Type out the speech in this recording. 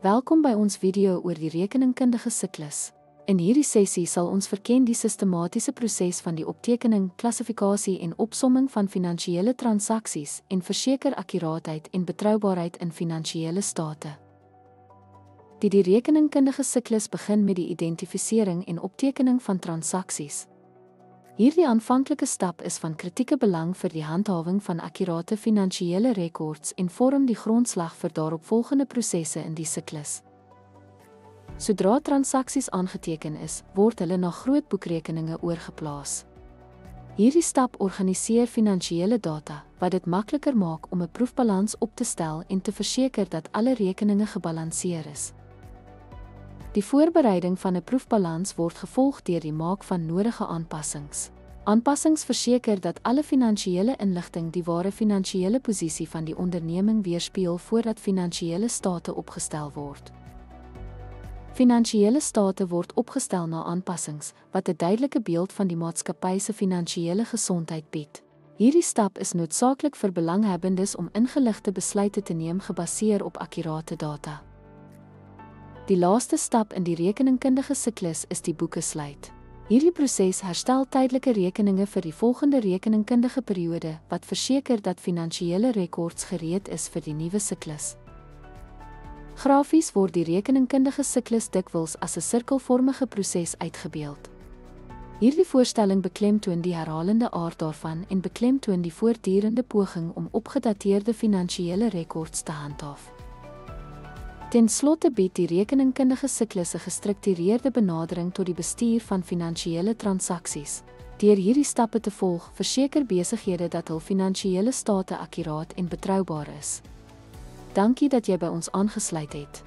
Welkom by ons video oor die rekeningkundige siklus. In hierdie sessie sal ons verken die sistematiese proses van die optekening, klassifikasie en opsomming van finansiële transaksies en verseker akkuraatheid en betroubaarheid in finansiële state. Die rekeningkundige siklus begin met die identifisering en optekening van transaksies. Hierdie aanvanklike stap is van kritieke belang vir die handhawing van akkurate finansiële rekords en vorm die grondslag vir daaropvolgende prosesse in die siklus. Sodra transaksies aangeteken is, word hulle na grootboekrekeninge oorgeplaas. Hierdie stap organiseer finansiële data, wat dit makliker maak om 'n proefbalans op te stel en te verseker dat alle rekeninge gebalanseer is. Die voorbereiding van 'n proefbalans word gevolg deur die maak van nodige aanpassings. Aanpassings verseker dat alle finansiële inligting die ware finansiële posisie van die onderneming weerspieël voordat finansiële state opgestel word. Finansiële state word opgestel na aanpassings, wat 'n duidelike beeld van die maatskappy se finansiële gesondheid bied. Hierdie stap is noodsaaklik vir belanghebbendes om ingeligte besluite te neem gebaseer op akkurate data. Die laaste stap in die rekeningkundige siklus is die boeke sluit. Hierdie proses herstel tydelike rekeninge vir die volgende rekeningkundige periode wat verseker dat finansiële rekords gereed is vir die nuwe siklus. Grafies word die rekeningkundige siklus dikwels as 'n sirkelvormige proses uitgebeeld. Hierdie voorstelling beklemtoon die herhalende aard daarvan en beklemtoon die voortdurende poging om opgedateerde finansiële rekords te handhaaf. Ten slotte bied die rekeningkundige siklus 'n gestruktureerde benadering tot die bestuur van finansiële transaksies. Deur hierdie stappe te volg, verseker besighede dat hul finansiële state akkuraat en betroubaar is. Dankie dat jy by ons aangesluit het.